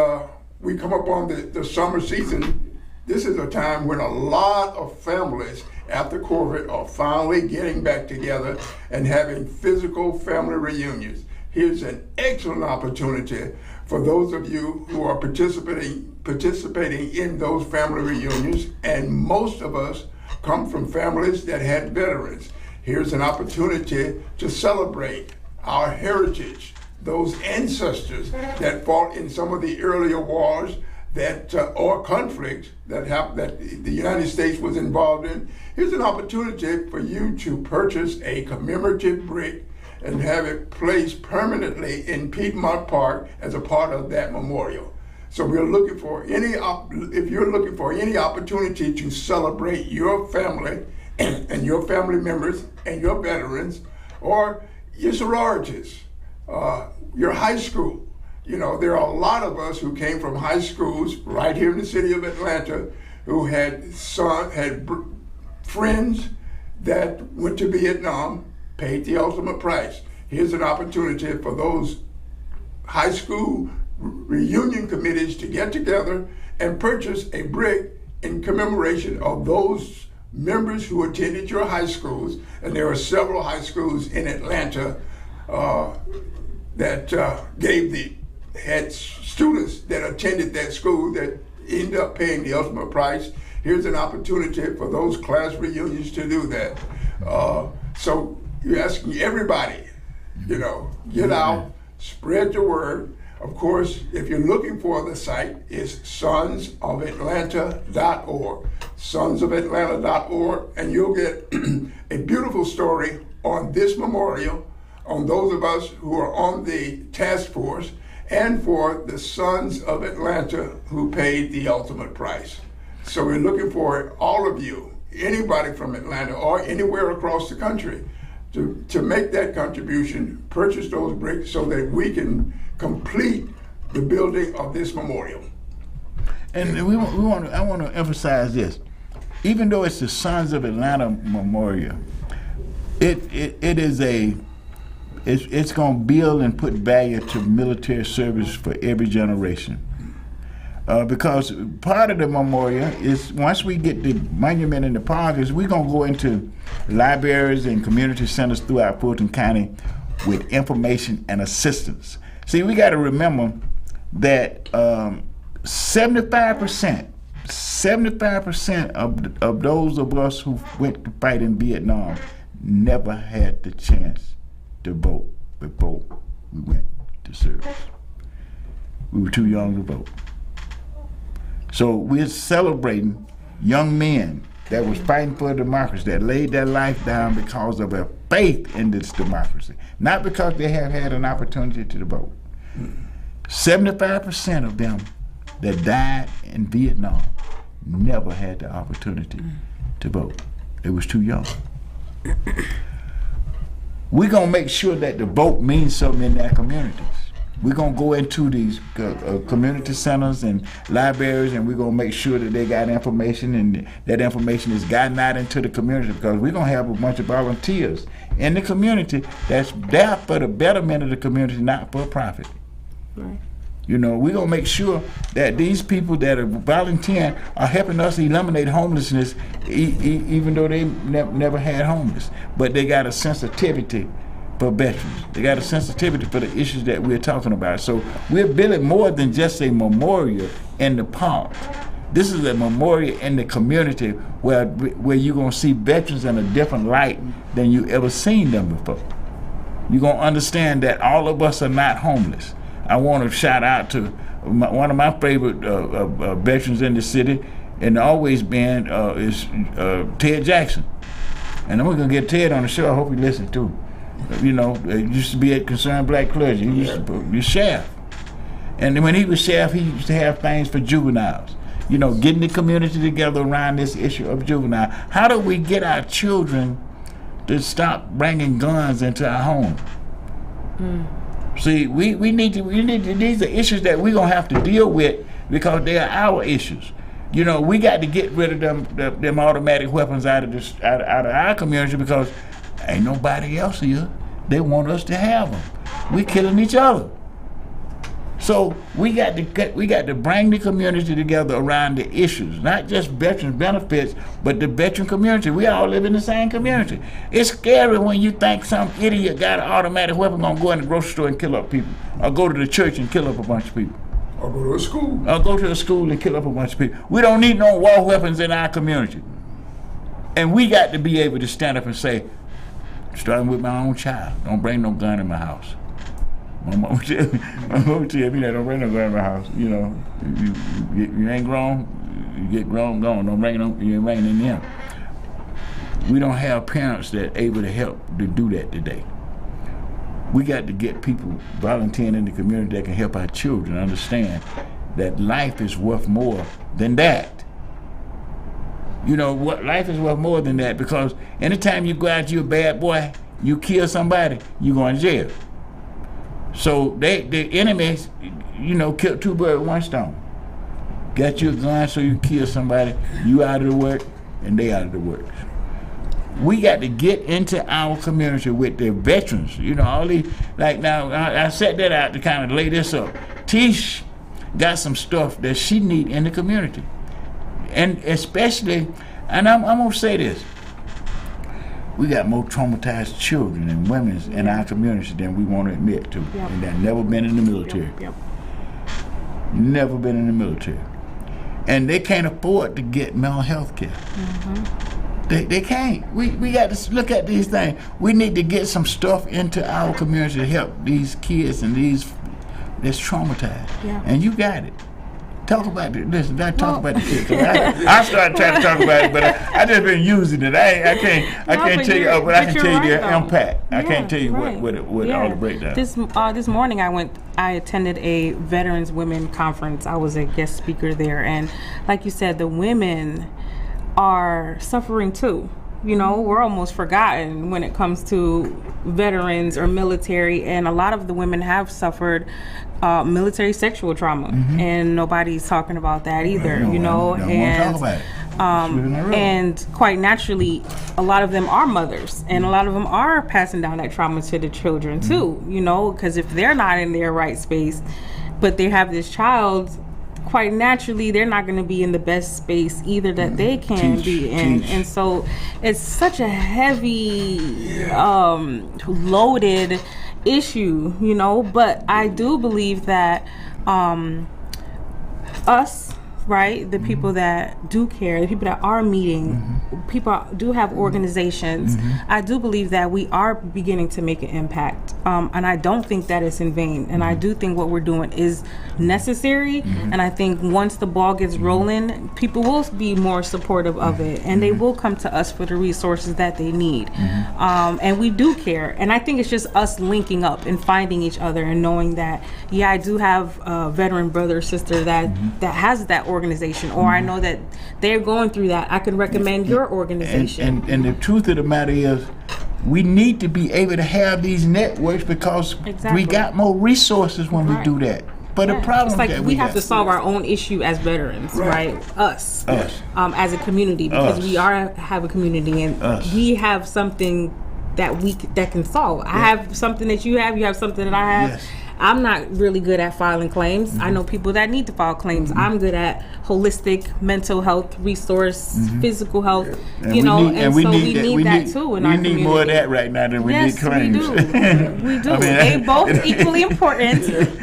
we come up on the summer season, this is a time when a lot of families after COVID are finally getting back together and having physical family reunions. Here's an excellent opportunity for those of you who are participating in those family reunions, and most of us come from families that had veterans. Here's an opportunity to celebrate our heritage, those ancestors that fought in some of the earlier wars that or conflicts that the United States was involved in. Here's an opportunity for you to purchase a commemorative brick and have it placed permanently in Piedmont Park as a part of that memorial. So we're looking for if you're looking for any opportunity to celebrate your family and your family members and your veterans, or your sororities, your high school. You know, there are a lot of us who came from high schools right here in the city of Atlanta who had friends that went to Vietnam, paid the ultimate price. Here's an opportunity for those high school reunion committees to get together and purchase a brick in commemoration of those members who attended your high schools. And there are several high schools in Atlanta that had students that attended that school that ended up paying the ultimate price. Here's an opportunity for those class reunions to do that. So you're asking everybody, you know, get out, spread the word. Of course, if you're looking for the site, it's sonsofatlanta.org, sonsofatlanta.org, and you'll get a beautiful story on this memorial, on those of us who are on the task force, and for the Sons of Atlanta who paid the ultimate price. So we're looking for all of you, anybody from Atlanta or anywhere across the country, to make that contribution, purchase those bricks so that we can complete the building of this memorial. And I want to emphasize this. Even though it's the Sons of Atlanta Memorial, it's going to build and put value to military service for every generation. Because part of the memorial is, once we get the monument in the park, is we're going to go into libraries and community centers throughout Fulton County with information and assistance. See, we got to remember that 75% of those of us who went to fight in Vietnam never had the chance to vote before we went to service. We were too young to vote. So we're celebrating young men that was fighting for democracy, that laid their life down because of their faith in this democracy, not because they have had an opportunity to vote. 75% of them that died in Vietnam never had the opportunity to vote. They was too young. We're going to make sure that the vote means something in their communities. We're going to go into these community centers and libraries, and we're going to make sure that they got information, and that information is gotten out into the community, because we're going to have a bunch of volunteers in the community that's there for the betterment of the community, not for profit. Right. You know, we're going to make sure that these people that are volunteering are helping us eliminate homelessness, even though they never had homeless. But they got a sensitivity for veterans. They got a sensitivity for the issues that we're talking about. So we're building more than just a memorial in the park. This is a memorial in the community where you're going to see veterans in a different light than you ever seen them before. You're going to understand that all of us are not homeless. I want to shout out to one of my favorite veterans in the city, and always been, is Ted Jackson. And we're going to get Ted on the show. I hope you listen too. You know, he used to be at Concerned Black Clergy. He used to be sheriff. And when he was sheriff, he used to have things for juveniles. You know, getting the community together around this issue of juvenile. How do we get our children to stop bringing guns into our home? See, we need to, these are issues that we're going to have to deal with, because they are our issues. You know, we got to get rid of them automatic weapons out of our community, because ain't nobody else here. They want us to have them. We're killing each other. So we got to bring the community together around the issues, not just veterans benefits, but the veteran community. We all live in the same community. It's scary when you think some idiot got an automatic weapon gonna go in the grocery store and kill up people, or go to the church and kill up a bunch of people. Or go to a school. Or go to a school and kill up a bunch of people. We don't need no war weapons in our community. And we got to be able to stand up and say, starting with my own child, don't bring no gun in my house. My mom tell me that, don't bring no gun in my house. You know, you ain't grown, you get grown, gone. Don't bring no, you ain't bringing in them. We don't have parents that are able to help to do that today. We got to get people volunteering in the community that can help our children understand that life is worth more than that. You know what? Life is worth more than that, because anytime you go out, you're a bad boy, you kill somebody, you go in jail. So the enemies, you know, killed two birds with one stone. Got you a gun so you kill somebody, you out of the work, and they out of the work. We got to get into our community with the veterans. You know, all these, like now, I set that out to kind of lay this up. Tish got some stuff that she need in the community. And especially, and I'm gonna say this, we got more traumatized children and women in our community than we want to admit to. Yep. And they've never been in the military. Yep. Never been in the military. And they can't afford to get mental health care. They can't. We got to look at these things. We need to get some stuff into our community to help these kids and these that's traumatized. Yeah. And you got it. Talk about it. Listen, talk about the kids. I started trying to talk about it, but I just been using it. I can't tell you, but I can tell you the impact. I can't tell you what all the breakdown. This morning I attended a Veterans Women Conference. I was a guest speaker there, and like you said, the women are suffering too. You know, we're almost forgotten when it comes to veterans or military, and a lot of the women have suffered military sexual trauma, and nobody's talking about that either. You know, and quite naturally, a lot of them are mothers, and a lot of them are passing down that trauma to the children too. You know, because if they're not in their right space, but they have this child, quite naturally, they're not going to be in the best space either that they can be in. And so it's such a heavy, loaded issue, you know, but I do believe that us, right, the people that do care, the people that are meeting, people do have organizations, I do believe that we are beginning to make an impact, and I don't think that it's in vain, and I do think what we're doing is necessary, and I think once the ball gets rolling, people will be more supportive of it, and they will come to us for the resources that they need, and we do care, and I think it's just us linking up and finding each other and knowing that, yeah, I do have a veteran brother or sister that has that organization, or I know that they're going through that. I can recommend your organization. And the truth of the matter is, we need to be able to have these networks because we got more resources when we do that. But the problem it's like that we have to solve our own issue as veterans, right? Us. As a community, because we have a community, and we have something that can solve. I have something that you have something that I have. Yes. I'm not really good at filing claims. I know people that need to file claims. I'm good at holistic mental health, resource, physical health, and we need that too in our community. We need more of that right now than we need claims. We do. We do. They both equally important,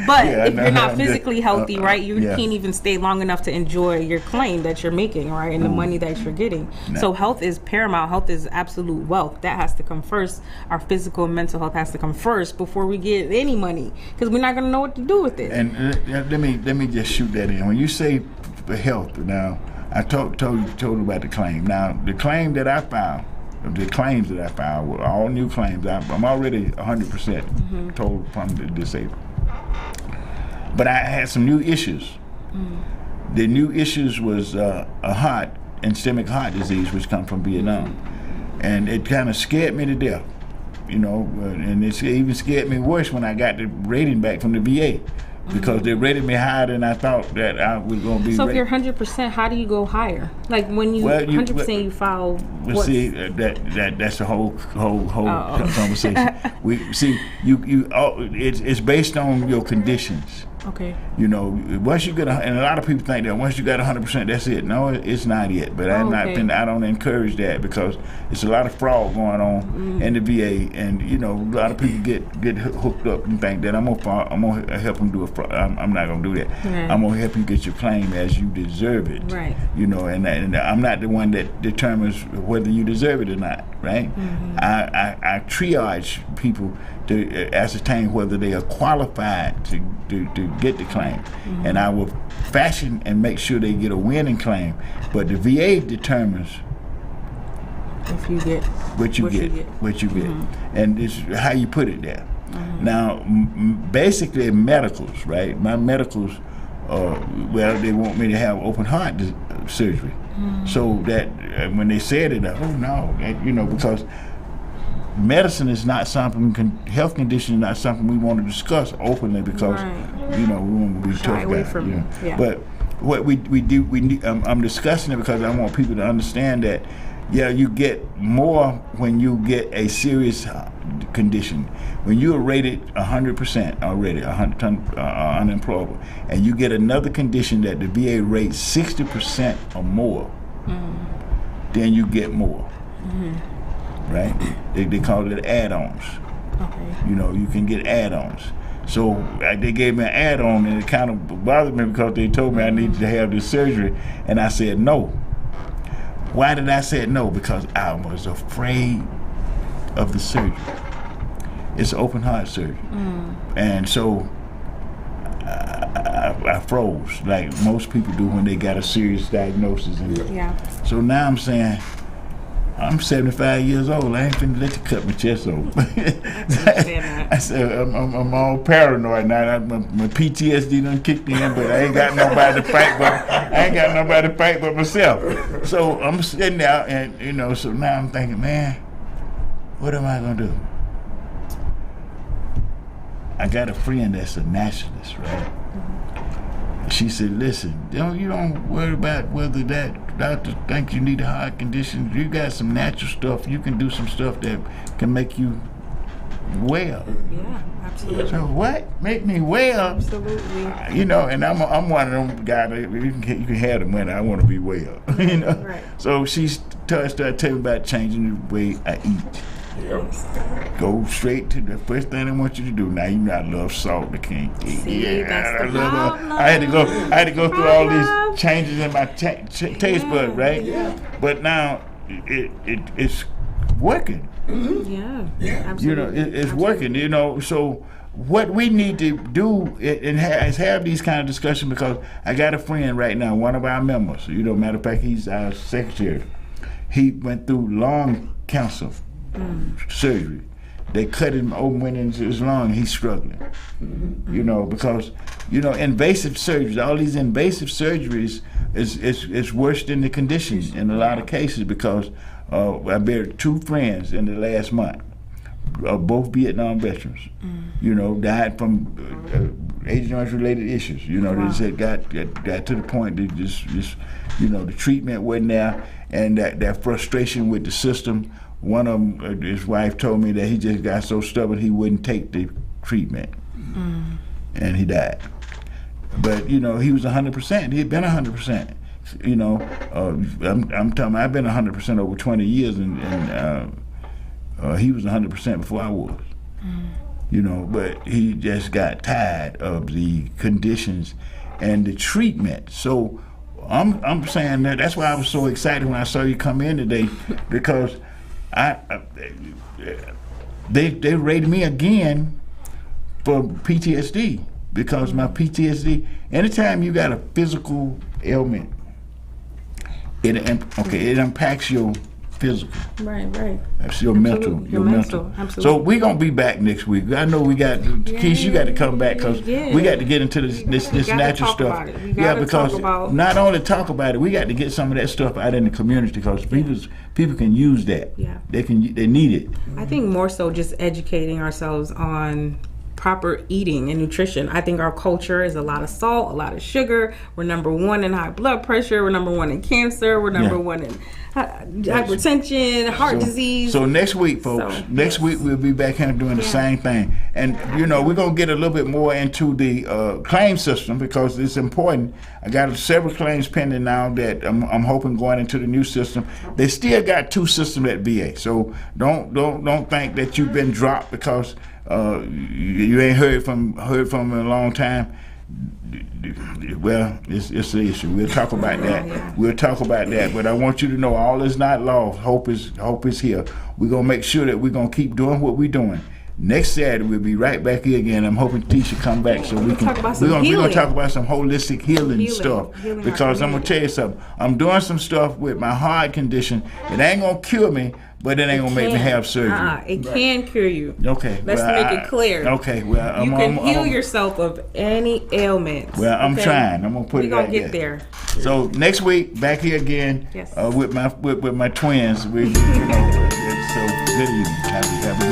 but if you're not physically healthy, right, you can't even stay long enough to enjoy your claim that you're making, right, and the money that you're getting. So health is paramount. Health is absolute wealth. That has to come first. Our physical and mental health has to come first before we get any money, because we're not going to know what to do with it. And let me just shoot that in. When you say health, now I told you about the claim. Now the claim that I found, the claims that I found were all new claims. I'm already 100% total from the disabled, but I had some new issues. The new issues was a heart and ischemic heart disease, which come from Vietnam, and it kind of scared me to death. You know, and it even scared me worse when I got the rating back from the VA, because they rated me higher than I thought that I was going to be. So if you're 100%, how do you go higher? Like when you 100%, you file. Well, see, that's the whole conversation. We see you. It's based on your conditions. Okay. You know, once you get and a lot of people think that once you got 100%, that's it. No, it's not yet. But I don't encourage that because it's a lot of fraud going on in the VA, and you know, a lot of people get hooked up and think that I'm gonna help them do a fraud. I'm not gonna do that. Right. I'm gonna help you get your claim as you deserve it. Right. You know, and I'm not the one that determines whether you deserve it or not. Right. I triage people to ascertain whether they are qualified to get the claim, and I will fashion and make sure they get a winning claim. But the VA determines if you get what you get, and this is how you put it there. Now, basically, medicals, right? My medicals, well, they want me to have open heart surgery, so that when they said it, oh no, you know, because medicine is not something, health condition is not something we want to discuss openly because, you know, we want to be tough guys. You know? Yeah. But what we need, I'm discussing it because I want people to understand that, yeah, you get more when you get a serious condition. When you are rated 100% already, unemployable, and you get another condition that the VA rates 60% or more, then you get more. Right? They call it add-ons. Okay. You know, you can get add-ons. So they gave me an add-on, and it kind of bothered me because they told me I needed to have this surgery, and I said no. Why did I say no? Because I was afraid of the surgery. It's open heart surgery, and so I froze like most people do when they got a serious diagnosis. And so now I'm saying, I'm 75 years old. I ain't finna let you cut my chest open. I said, I'm all paranoid now. My PTSD done kicked in, but I ain't got nobody to fight but myself. So I'm sitting there, and you know, so now I'm thinking, man, what am I gonna do? I got a friend that's a naturalist, right? She said, listen, you don't worry about whether that doctor thinks you need a heart condition. You got some natural stuff. You can do some stuff that can make you well. Yeah, absolutely. So what? Make me well? Absolutely. You know, and I'm one of them guys that you can have the money. I want to be well. You know. Right. So she started telling me about changing the way I eat. Yep. Go straight to the first thing I want you to do. Now you know I love salt. I can't eat. That's the problem. I had to go through all these changes in my taste bud, right? Yeah. But now it's working. Yeah. Absolutely. You know, it's working. You know, so what we need to do is have these kind of discussions, because I got a friend right now, one of our members. You know, matter of fact, he's our secretary. He went through lung cancer. Surgery. They cut him open, went into his lung. He's struggling. You know, because invasive surgeries. All these invasive surgeries is worse than the condition in a lot of cases, because I buried 2 friends in the last month, both Vietnam veterans. You know, died from Agent Orange related issues. You know, they said got to the point that just you know, the treatment wasn't there, and that frustration with the system. One of them, his wife told me that he just got so stubborn he wouldn't take the treatment, and he died. But you know, he was 100%. He had been 100%. You know, I'm talking. I've been 100% over 20 years, and he was 100% before I was. You know, but he just got tired of the conditions and the treatment. So I'm saying that's why I was so excited when I saw you come in today, because they rated me again for PTSD, because my PTSD, anytime you got a physical ailment, it impacts your physical. Right. That's your mental. Your mental. Absolutely. So we're going to be back next week. I know we got, Keisha, you got to come back, because we got to get into this natural stuff. Because not only talk about it, we got to get some of that stuff out in the community, because people can use that. Yeah. They need it. I think more so just educating ourselves on proper eating and nutrition. I think our culture is a lot of salt, a lot of sugar. We're number one in high blood pressure. We're number one in cancer. We're number one in hypertension, heart disease. So next week, folks, next week we'll be back here doing the same thing. And, we're going to get a little bit more into the claim system because it's important. I got several claims pending now that I'm hoping going into the new system. They still got 2 systems at VA. So don't think that you've been dropped because you ain't heard from them in a long time. Well, it's the issue. We'll talk about that. We'll talk about that. But I want you to know all is not lost. Hope is here. We're gonna make sure that we're gonna keep doing what we're doing. Next Saturday we'll be right back here again. I'm hoping Tisha come back so we can. We're gonna talk about some holistic healing stuff because I'm gonna tell you something. I'm doing some stuff with my heart condition. It ain't gonna cure me, but it ain't gonna make me have surgery. It can cure you. Okay. Let's make it clear. Okay. Well, you can heal yourself of any ailment. Well, I'm trying. I'm gonna put it out there. We're gonna get there. So next week, back here again with my twins. So good evening. Have a